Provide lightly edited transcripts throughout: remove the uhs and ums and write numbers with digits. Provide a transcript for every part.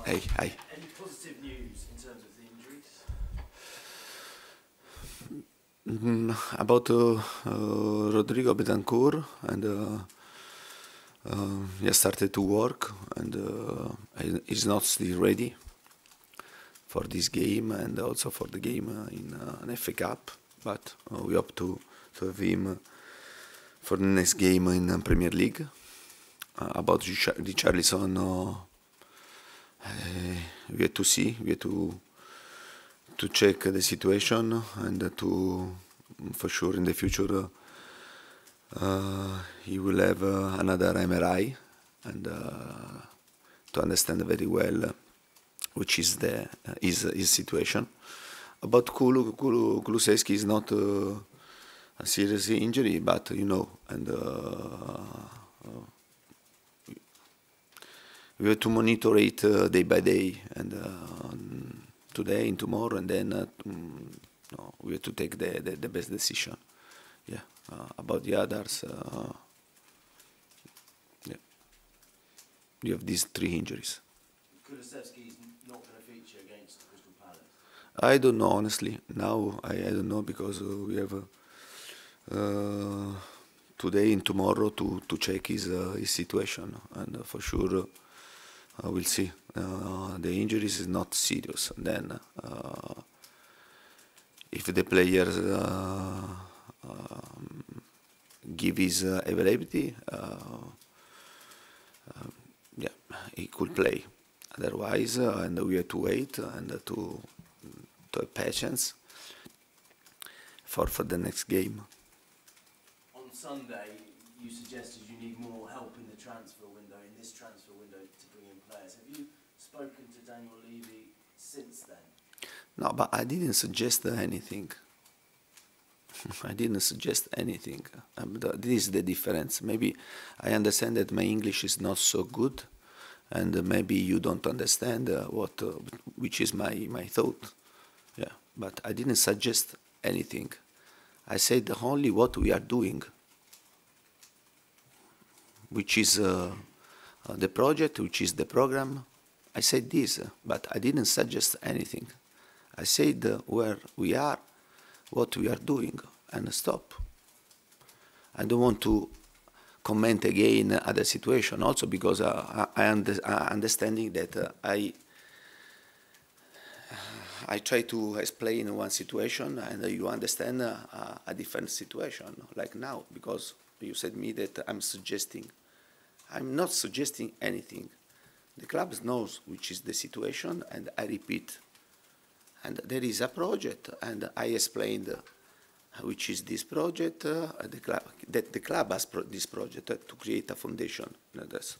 Hey. Any positive news in terms of the injuries? About Rodrigo Betancourt, and he has started to work, and he's not still ready for this game and also for the game in an FA Cup, but we hope to have him for the next game in Premier League. About Richarlison, we have to see, we have to check the situation, and to for sure in the future he will have another MRI, and to understand very well which is his situation. About Kulusevski is not a serious injury, but and we have to monitor it day by day, and today and tomorrow, and then we have to take the best decision. Yeah, about the others, yeah, you have these 3 injuries. Kulusevski is not going to feature against Crystal Palace? I don't know, honestly. Now I don't know, because we have today and tomorrow to check his situation, and for sure we'll see. The injuries is not serious. And then if the players give his availability, yeah, he could play. Otherwise, and we have to wait and to have patience for the next game. On Sunday, you suggested you need more help in the transfer window, in this transfer window, to bring in players. Have you spoken to Daniel Levy since then? No, but I didn't suggest anything. I didn't suggest anything. This is the difference. Maybe I understand that my English is not so good, and maybe you don't understand which is my thought. Yeah, but I didn't suggest anything. I said only what we are doing, which is the project, which is the program. I said this, but I didn't suggest anything. I said where we are, what we are doing, and stop. I don't want to comment again other situation, also because I understanding that I try to explain one situation, and you understand a different situation, like now, because you said me that I'm suggesting. I'm not suggesting anything. The club knows which is the situation, and I repeat. And there is a project, and I explained which is this project. The club has this project to create a foundation. That's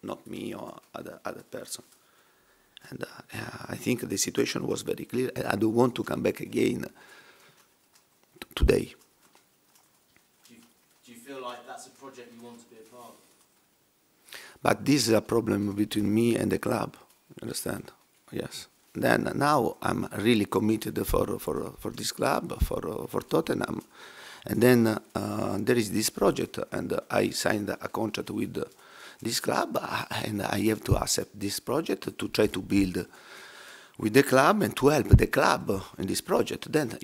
not me or other person. And I think the situation was very clear. I don't want to come back again today. Do you feel like that's a project you want to be a part of? But this is a problem between me and the club. Understand? Yes. Then now I'm really committed for this club, for Tottenham, and then there is this project, and I signed a contract with this club, and I have to accept this project to try to build with the club and to help the club in this project. Then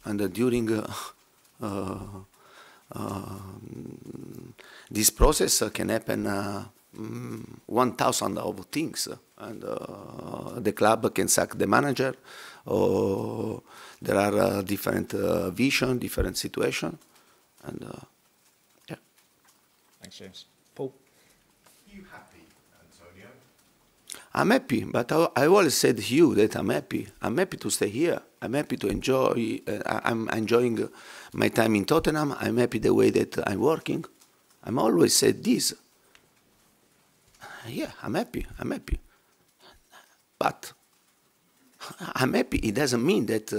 and during this process can happen 1,000 of things, and the club can sack the manager, or there are different vision, different situation, and yeah. Thanks, James. Paul? Are you happy, Antonio? I'm happy, but I always said to you that I'm happy. I'm happy to stay here. I'm happy to enjoy. I'm enjoying my time in Tottenham. I'm happy the way that I'm working. I'm always said this. Yeah, I'm happy. I'm happy. But I'm happy. It doesn't mean that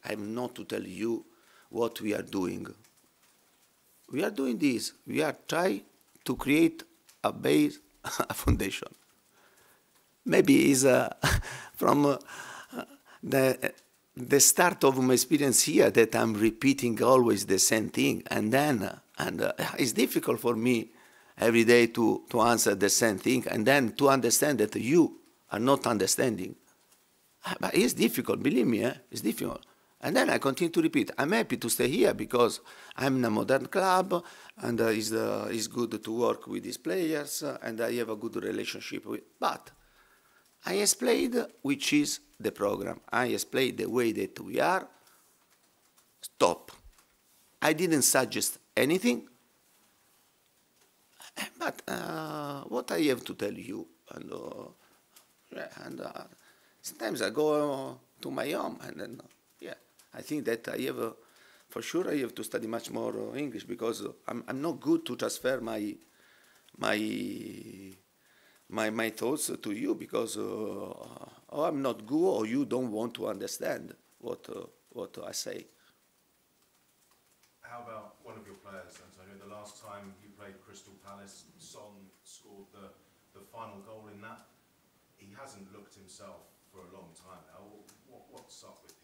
I'm not to tell you what we are doing. We are doing this. We are trying to create a base, a foundation. Maybe it's from the start of my experience here that I'm repeating always the same thing, and it's difficult for me every day to answer the same thing, and then to understand that you are not understanding. But it's difficult, believe me, it's difficult. And then I continue to repeat, I'm happy to stay here because I'm in a modern club, and it's good to work with these players, and I have a good relationship with. But I explained which is the program. I explained the way that we are. Stop. I didn't suggest anything. But what I have to tell you, and sometimes I go to my home, and then I think that I have, for sure, I have to study much more English because I'm not good to transfer my thoughts to you because I'm not good or you don't want to understand what I say. How about one of your players, Antonio? The last time you played Crystal Palace, Son scored the final goal in that. He hasn't looked himself for a long time now. What's up with him?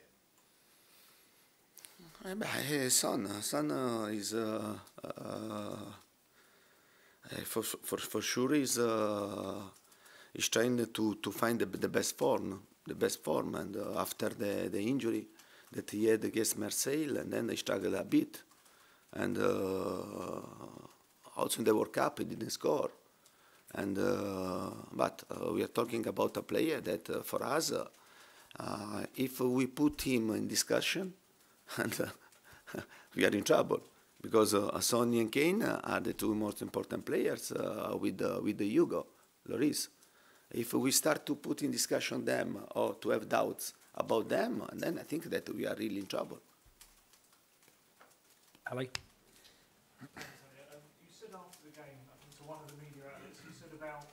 Son is for sure is trying to find the best form, and after the injury that he had against Marseille, and then he struggled a bit, and also in the World Cup he didn't score, and but we are talking about a player that for us, if we put him in discussion, and we are in trouble because Sonny and Kane are the two most important players with the Hugo Lloris. If we start to put in discussion them or to have doubts about them, then I think that we are really in trouble. Ali? You said after the game, I think to one of the media outlets, you said about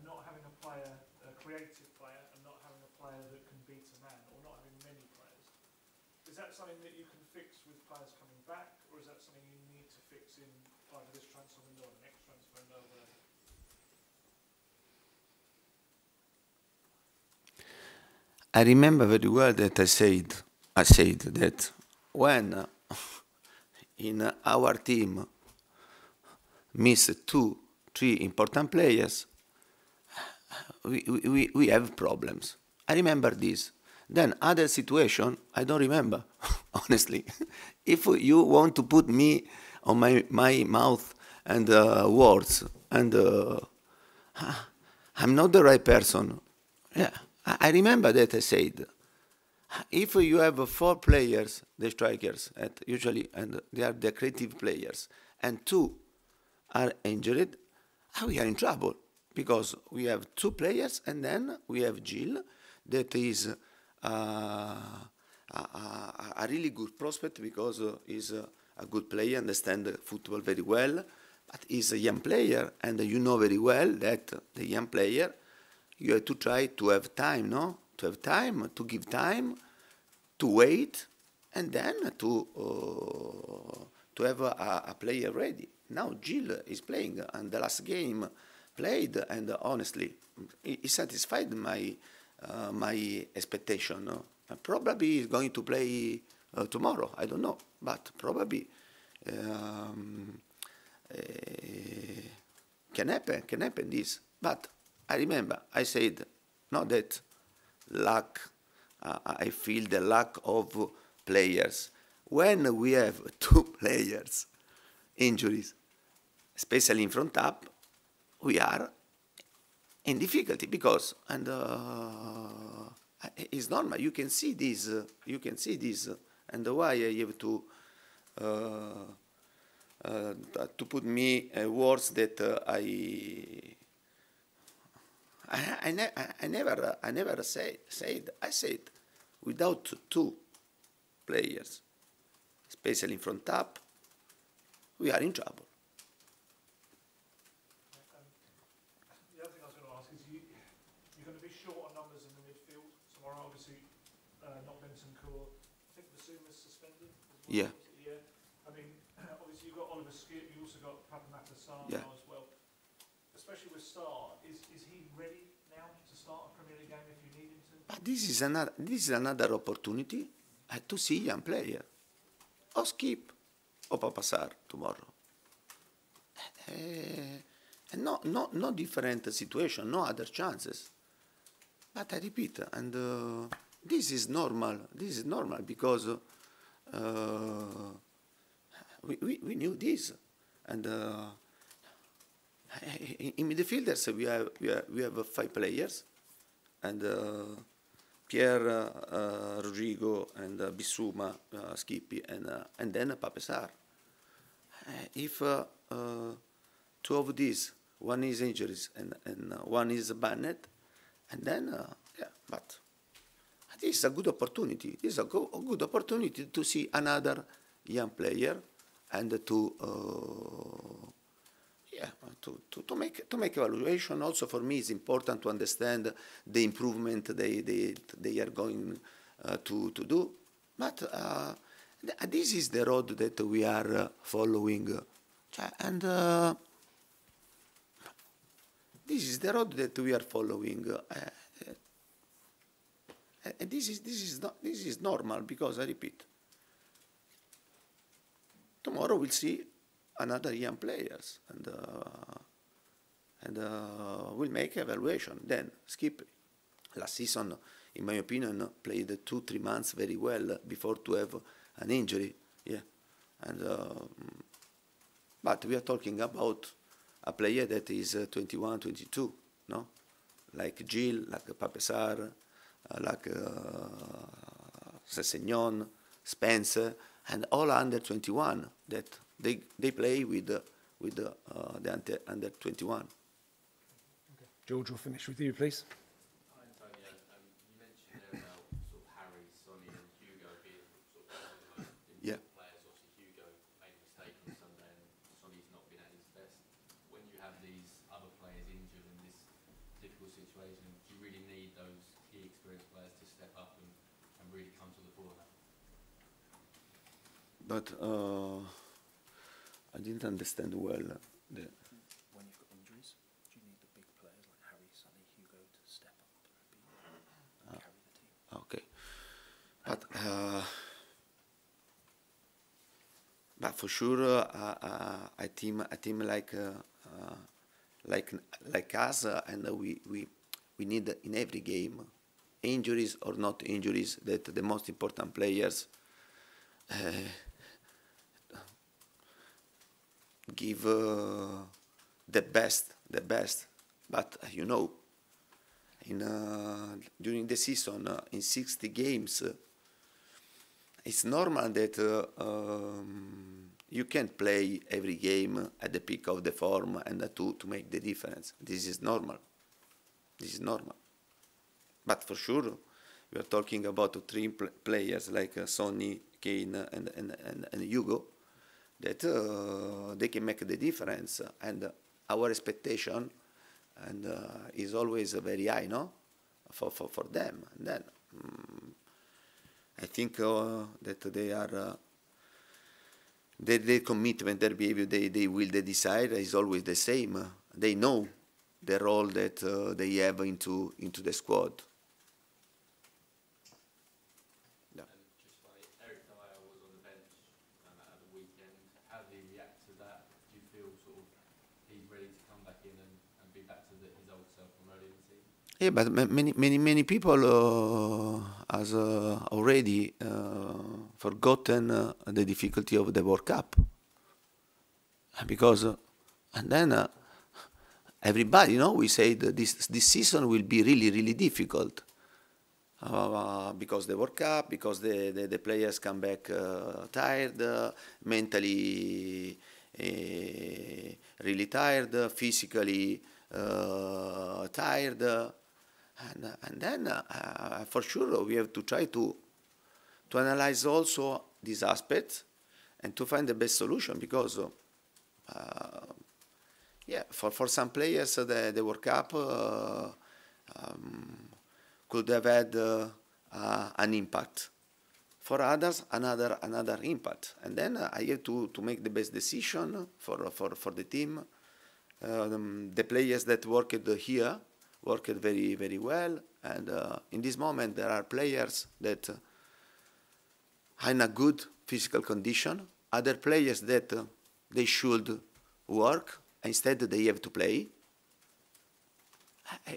not having a player, a creative player, and not having a player that can beat a man, or not having many players. Is that something that you can fix with players coming back, or is that something you need to fix in either this transfer window or the next transfer window, or whatever? I remember very well that I said that when in our team miss 2-3 important players, we have problems. I remember this. Then other situation, I don't remember, honestly. If you want to put me on my mouth and words, and I'm not the right person. Yeah, I remember that I said, if you have 4 players, the strikers, usually, and they are the creative players, and 2 are injured, we are in trouble because we have 2 players, and then we have Gil, that is a really good prospect because he's a good player, understands football very well, but he's a young player, and you know very well that the young player, you have to try to have time, no? To have time, to give time, to wait, and then to have a player ready. Now Gil is playing, and the last game played, and honestly, he satisfied my expectation. No? Probably he's going to play tomorrow. I don't know, but probably can happen this. But I remember I said, not that lack. I feel the lack of players. When we have 2 players injuries, especially in front up, we are in difficulty because, and it's normal. You can see this. And why I have to put me words that I never said. I said without 2 players, especially in front up, we are in trouble. The other thing I was going to ask is you're going to be short on numbers in the midfield tomorrow. Obviously, not Bentancur. I think Basuma's suspended as well. Yeah. Yeah. I mean, obviously you've got Oliver Skip. You also got Papamata Sarr Yeah. now as well. Especially with Sarr, is he ready now to start a Premier League game if you need him to? But this is another opportunity to see young player, or Skip, or Papasar tomorrow. And no different situation, no other chances. But I repeat, and this is normal. This is normal because we knew this, and in midfielders we have 5 players, and Pierre, Rodrigo, and Bissouma, Skippy, and then Papesar. If 2 of these, one is injuries and one is banned, and then yeah, but this is a good opportunity. This is a good opportunity to see another young player and to make evaluation. Also for me, it's important to understand the improvement they are going to do. But this is the road that we are following, and this is the road that we are following. And this is normal because I repeat. Tomorrow we'll see another young players and we'll make evaluation. Then Skip last season, in my opinion, played 2-3 months very well before to have an injury. Yeah, and but we are talking about a player that is 21, 22, no, like Gilles, like Papesar, like Sessegnon, Spencer, and all under 21 that they play with the under 21. Okay. George, we'll finish with you, please. Hi, Antonio. You mentioned there about sort of Harry, Sonny, and Hugo being sort of the most important players. Obviously, Hugo made a mistake on Sunday, and Sonny's not been at his best. When you have these other players injured in this difficult situation, do you really need those key experienced players to step up and really come to the fore? But I didn't understand well. When you've got injuries, do you need the big players like Harry, Sonny, Hugo to step up and carry the team? Okay, but for sure, a team like us, and we need in every game, injuries or not injuries, that the most important players give the best. But you know, during the season, in 60 games, it's normal that you can't play every game at the peak of the form and to make the difference. This is normal. But for sure, we are talking about 3 players like Sonny, Kane, and Hugo, that they can make the difference. And our expectation is always very high, no, for them. And then I think that they are their commitment, their behavior, they will decide is always the same. They know the role that they have into the squad. Yeah, but many people has already forgotten the difficulty of the World Cup, because and then everybody, we say that this season will be really difficult because the World Cup, because the players come back tired, mentally really tired, physically tired. And then, for sure, we have to try to analyze also these aspects and to find the best solution, because, for some players, the World Cup could have had an impact. For others, another impact. And then I have to make the best decision for the team. The players that worked here worked very well, and in this moment there are players that are in a good physical condition, other players that they should work, instead they have to play.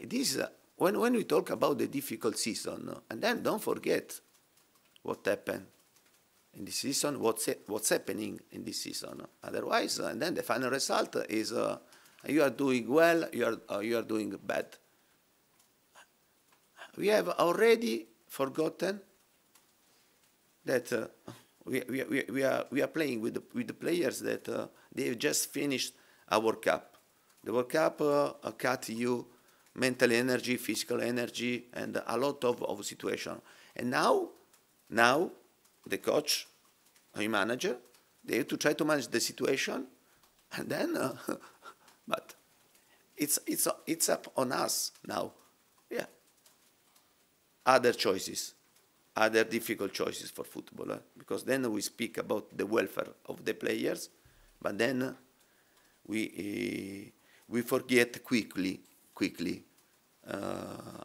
This when we talk about the difficult season, and then don't forget what happened in this season, what's happening in this season. Otherwise, and then the final result is you are doing well, you are doing bad. We have already forgotten that we are playing with the players that they have just finished a World Cup. The World Cup cut you mental energy, physical energy, and a lot of situation. And now the coach, the manager, they have to try to manage the situation, and then, but it's up on us now. Yeah. Other choices, other difficult choices for football, because then we speak about the welfare of the players, but then we forget quickly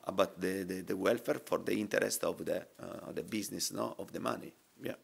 about the welfare for the interest of the business, no, of the money. Yeah.